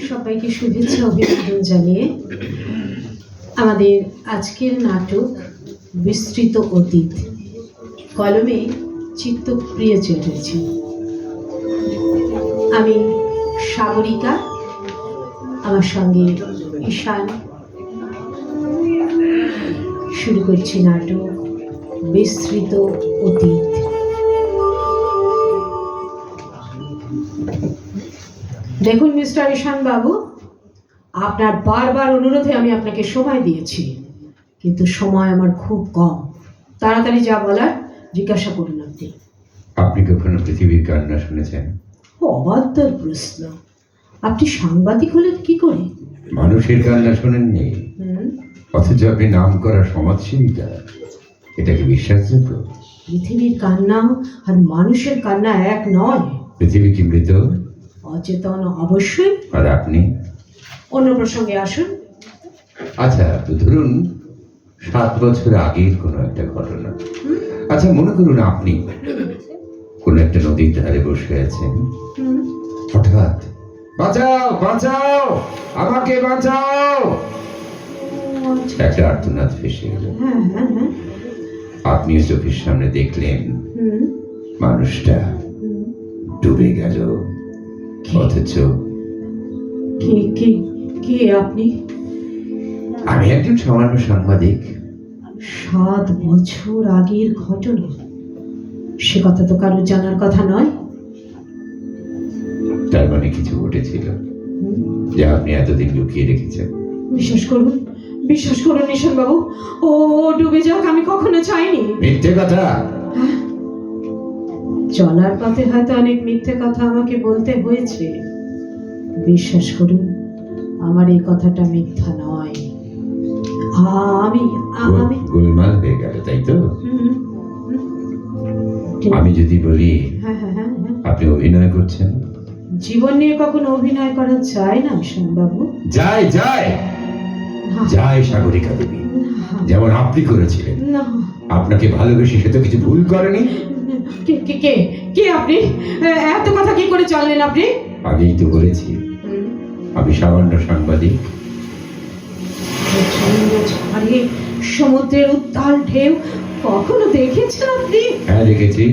সবাইকে শুভেচ্ছা অভিনন্দন জানিয়ে আমাদের আজকের নাটক বিস্তৃত অতীত, কলমে চিত্তপ্রিয় চ্যাটার্জি, আমি সাগরিকা, আমার সঙ্গে ঈশান। শুরু করছি নাটক বিস্তৃত অতীত। দেখুন মিস্টার ঈশান বাবু, আপনার বারবার অনুরোধে আমি আপনাকে সময় দিয়েছি, কিন্তু সময় আমার খুব কম। তাড়াতাড়ি যা বলার জিজ্ঞাসা করুন। আপনি কখনো পৃথিবীর কান্না শুনেছেন? অবান্তর প্রশ্ন। আপনি সাংবাদিক হলেন কি করে? মানুষের কান্না শোনেননি, অথচ আপনি নাম করা সমাজসেবিকা। এটা কি বিশ্বাসযোগ্য? পৃথিবীর কান্না আর মানুষের কান্না এক নয়। পৃথিবী কি মৃত? অচেতন অবশ্যই। আর আপনি? অন্য প্রসঙ্গে আসুন। আচ্ছা, ধরুন 7 বছর আগের কোনো একটা ঘটনা। আচ্ছা, মনে করুন আপনি কোন একটা নদীর ধারে বসে আছেন, হঠাৎ বাঁচাও বাঁচাও, আমাকে বাঁচাও, একটা আর্তনাদ ভেসে এলো। আপনিও চোখের সামনে দেখলেন মানুষটা ডুবে গেল, অথচ কে কে কে আপনি? আমি একজন সামান্য সাংবাদিক। 7 বছর আগের ঘটনা, সে কথা তো কারোর জানার কথা নয়। তার মানে কিছু ঘটেছিল যা আপনি এতদিন লুকিয়ে রেখেছেন। বিশ্বাস করুন, বিশ্বাস করুন ঈশান বাবু, ও ডুবে যাক আমি কখনো চাইনি। মিথ্যে কথা। চলার পথে হয়তো অনেক মিথ্যে কথা আমাকে বলতে হয়েছে। বিশ্বাস করুন, আমার এই কথাটা মিথ্যা নয়। আমি আমি গোলমাল হয়ে গেল, তাই তো? আমি যদি বলি আপনি অভিনয় করছেন? জীবন নিয়ে কখনো অভিনয় করা যায় না ঈশান বাবু? যায় যায় যায় সাগরিকা দেবী, যেমন আপনি করেছিলেন। আপনাকে ভালোবেসে সে তো কিছু ভুল করেনি। কে কে কে কে আপনি? এত কথা কি করে জানলেন আপনি? আগেই তো বলেছি আমি সামান্য সাংবাদিক। সমুদ্রের উত্তাল ঢেউ কখনো দেখেছেন আপনি? হ্যাঁ, দেখেছি।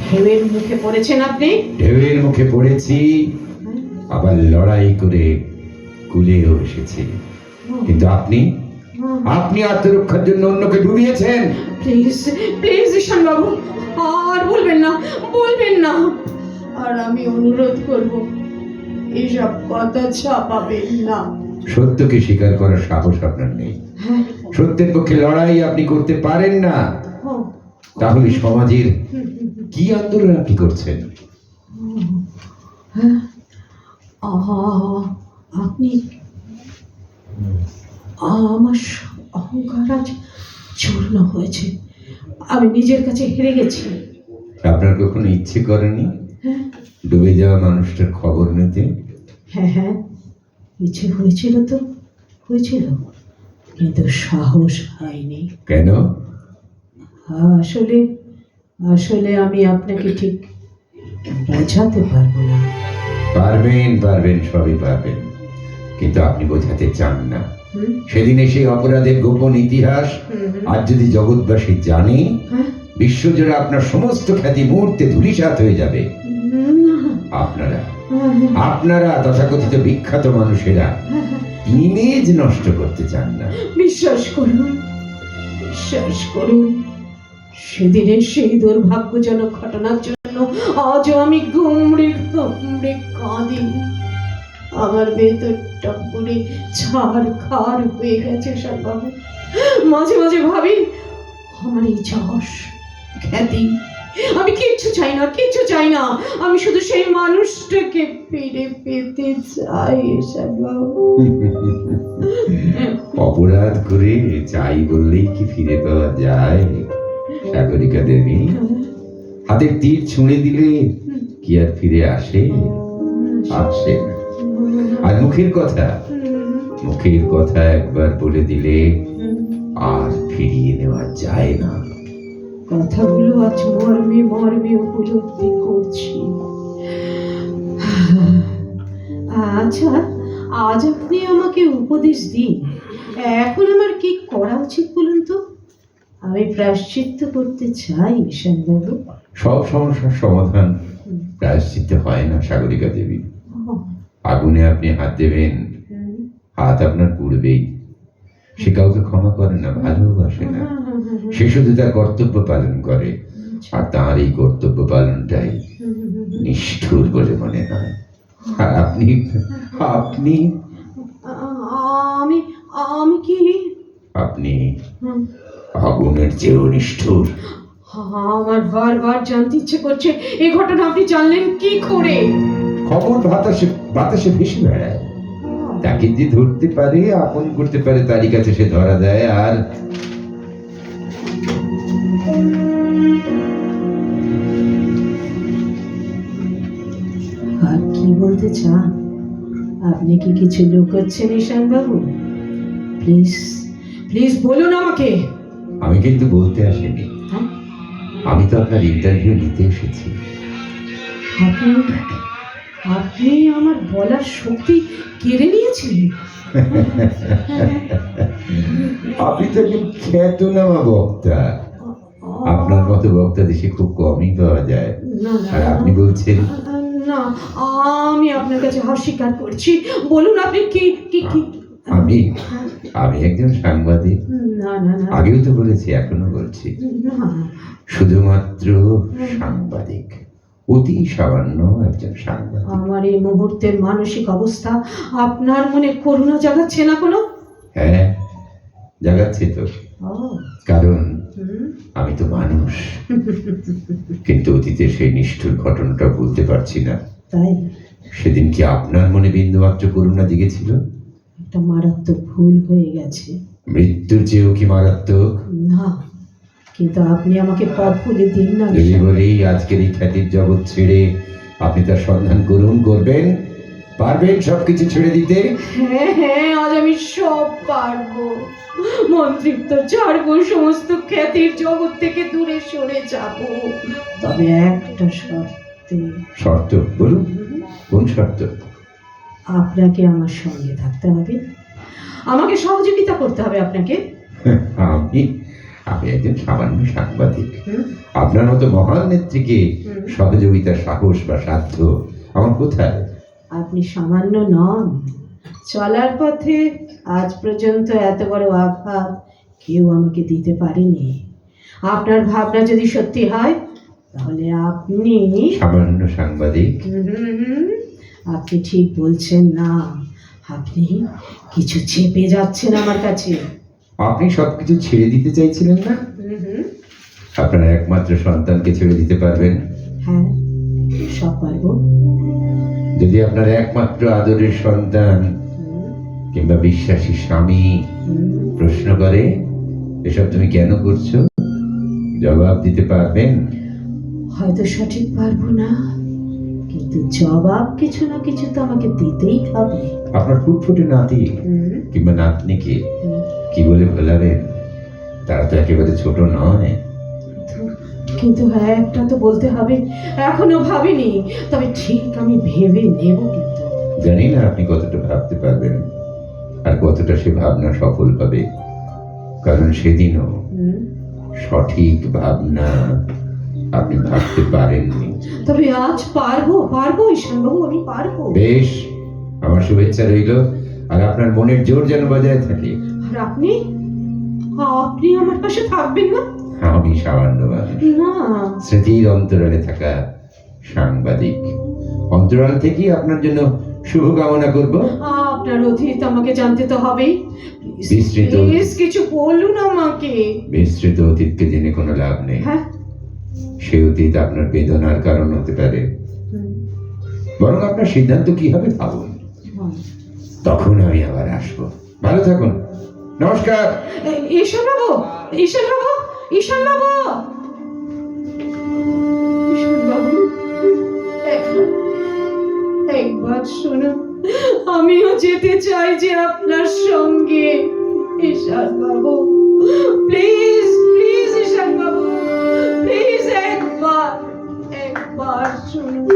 ঢেউয়ের মুখে পড়েছেন আপনি? ঢেউয়ের মুখে পড়েছি, আবার লড়াই করে কুলেও এসেছি। কিন্তু আপনি আপনি আত্মরক্ষার জন্য অন্যকে ডুবিয়েছেন। প্লিজ প্লিজ ঈশান বাবু, আর বলবেন না, বলবেন না। আর আমি অনুরোধ করব, এইসব কথা ছাপাবেন না। সত্যকে স্বীকার করার সাহস আপনার নেই। সত্যের পক্ষে লড়াই আপনি করতে পারেন না। তাহলে সমাজের কি আন্দোলন আপনি করছেন? আপনি আমার অহংকার আজ চূর্ণ হয়েছে। আমি নিজের কাছে হেরে গেছি। আপনার কখনো ইচ্ছে করেনি ডুবে যাওয়া মানুষটার খবর নিতে? হ্যাঁ, ইচ্ছে হয়েছিল তো, হয়েছিল, কিন্তু সাহস হয়নি। কেন? আসলে আসলে আমি আপনাকে ঠিক বোঝাতে পারবো না। পারবেন পারবেন, সবই পারবেন, কিন্তু আপনি বোঝাতে চান না। সেদিনে সেই অপরাধের গোপন ইতিহাস আজ যদি জগৎবাসী জানে, বিশ্বজোড়া আপনার সমস্ত খ্যাতি মুহূর্তে ধূলিসাৎ হয়ে যাবে। আপনারা আপনারা তথাকথিত বিখ্যাত মানুষেরা ইমেজ নষ্ট করতে চান না। বিশ্বাস করুন, বিশ্বাস করুন, সেদিনের সেই দুর্ভাগ্যজনক ঘটনার জন্য আজও আমি ঘুমড়ে ঘুমড়ে কাঁদি। আমার ভেতরটা পুরে ছাড়খাড় হয়ে গেছে সবাবু। মাঝে মাঝে ভাবি, আমার এই যশ খ্যাতি আমি কিচ্ছু চাই না, কিচ্ছু চাই না। আমি শুধু সেই মানুষটাকে ফিরে পেতে চাই সবাবু। অপরাধ করে চাই বললেই কি ফিরে পাওয়া যায় সাগরিকা দেবী? হাতের তীর ছুঁড়ে দিলে কি আর ফিরে আসে? আসে না। আর মুখের কথা একবার বলে দিলে আর ফিরিয়ে নেওয়া যায় না। কথাগুলো আজ মর্মে মর্মে উপলব্ধি করছি। আচ্ছা, আজ আপনি আমাকে উপদেশ দিন, এখন আমার কি করা উচিত বলুন তো? আমি প্রায়শ্চিত্ত করতে চাই ঈশানবাবু। সব সমস্যার সমাধান প্রায়শ্চিত্ত হয় না সাগরিকা দেবী। আগুনে আপনি হাত দেবেন, হাত আপনার পুড়বেই। সে কাউকে ক্ষমা করে না, ভালোবাসে না, সে শুধু তার কর্তব্য পালন করে। আর তার এই কর্তব্য পালনটাই নিষ্ঠুর বলে মনে হয়। আর আপনি আপনি আমি আমি কি? আপনি আগুনের চেয়েও নিষ্ঠুর। আমার বারবার জানতে ইচ্ছে করছে, এই ঘটনা আপনি জানলেন কি করে? খবর বাতাসে বাতাসে ভেসে বেড়ায়, তাকে যে ধরতে পারে, আপন করতে পারে, তারই কাছে সে ধরা দেয়। আর আর কি বলতে চান? আপনি কি কিছু লুকোচ্ছেন ঈশানবাবু? প্লিজ প্লিজ বলুন আমাকে। আমি কিন্তু বলতে আসিনি, হ্যাঁ? আমি তো আপনার ইন্টারভিউ নিতে এসেছি। আপনি আপনি আমার বলার শক্তি কেড়ে নিয়েছেন। আপনি তো একজন খ্যাতনামা বক্তা। আপনার মতো বক্তা দেশে খুব কমই পাওয়া যায়। না না, আর আপনি বলছেন না, আমি আপনার কাছে হার স্বীকার করছি। বলুন আপনি কি কি কি? আমি আমি একজন সাংবাদিক। না না না, আগেও তো বলেছি, এখনো বলছি, না। শুধুমাত্র সাংবাদিক, অতি সামান্য একজন সাংবাদিক। আমার এই মুহূর্তের মানসিক অবস্থা আপনার মনে করুণা জাগাচ্ছে না কোনো? হ্যাঁ, জাগাচ্ছে তো। কারণ আমি তো মানুষ, কিন্তু অতীতে সেই নিষ্ঠুর ঘটনাটা ভুলতে পারছি না। তাই সেদিন কি আপনার মনে বিন্দুমাত্র করুণা জেগেছিল? একটা মারাত্মক ভুল হয়ে গেছে। মৃত্যুর চেয়েও কি মারাত্মক? না, কিন্তু আপনি আমাকে পথ খুলে দিন না। যদি বলি আজকের এই খ্যাতির জগৎ ছেড়ে আপনি তার সন্ধান করবেন, পারবেন সবকিছু ছেড়ে দিতে? হ্যাঁ হ্যাঁ, আজ আমি সব পারবো। মন্ত্রিত্ব ছাড়বো, সমস্ত খ্যাতির জগৎ থেকে দূরে সরে যাব, তবে একটা শর্তে। শর্ত? বলুন, কোন শর্ত? আপনাকে আমার সঙ্গে থাকতে হবে, আমাকে সহযোগিতা করতে হবে আপনাকে। আমি আমি একজন সামান্য সাংবাদিক। আপনার মতো মহান নেত্রীকে সহযোগিতার সাহস বা সাধ্য আমার কোথায়? আপনি সামান্য নন। চলার পথে আজ পর্যন্ত এত বড় আঘাত কেউ আমাকে দিতে পারেনি। আপনার ভাবনা যদি সত্যি হয়, তাহলে আপনি সামান্য সাংবাদিক? আপনি ঠিক বলছেন না। আপনি কিছু চেপে যাচ্ছেন আমার কাছে। আপনি সবকিছু ছেড়ে দিতে চাইছিলেন না? আপনার একমাত্র সন্তানকে ছেড়ে দিতে পারবেন? হ্যাঁ, সব পারবো। যদি আপনার একমাত্র আদরের সন্তান কিংবা বিশ্বাসী স্বামী প্রশ্ন করে, এসব তুমি কেন করছো, জবাব দিতে পারবেন? হয়তো সঠিক পারবো না, কিন্তু জবাব কিছু না কিছু তো আমাকে দিতেই হবে। আপনার ফুটফুটে নাতি কিংবা নাতনিকে কি বলে ভোলাবেন? তারা তো একেবারে ছোট নয়। কিন্তু হ্যাঁ, একটা তো বলতে হবে, এখনো ভাবিনি, তবে ঠিক আমি ভেবে নেব। কিন্তু জানি না আপনি কতটা ভাবতে পারবেন আর কতটা সে ভাবনা সফল হবে, কারণ সেদিনও সঠিক ভাবনা আপনি ভাবতে পারেননি। তবে আজ পারবো ঈশানবাবু, আমি পারবো। বেশ, আমার শুভেচ্ছা রইল। আর আপনার মনের জোর যেন বজায় থাকে। আর আপনি আমার পাশে থাকবেন না? আমি সামান্য মানুষ, না, স্মৃতির অন্তরালে থাকা সাংবাদিক। অন্তরাল থেকেই আপনার জন্য শুভকামনা করব। আপনার অতীত আমাকে জানতে তো হবেই। বিস্তৃত কিছু বলুন আমাকে। বিস্তৃত অতীতকে জেনে কোনো লাভ নেই। হ্যাঁ, সে অতীত আপনার বেদনার কারণ হতে পারে। বরং আপনার সিদ্ধান্ত কি হবে ভাবুন, তখন আমি আবার আসবো। ভালো থাকুন, নমস্কার। ঈশানবাবু, ঈশানবাবু, ঈশানবাবু, ঈশানবাবু, একবার শুনুন, আমিও যেতে চাই যে আপনার সঙ্গে। ঈশানবাবু, প্লিজ প্লিজ, ঈশানবাবু প্লিজ, একবার শুনুন।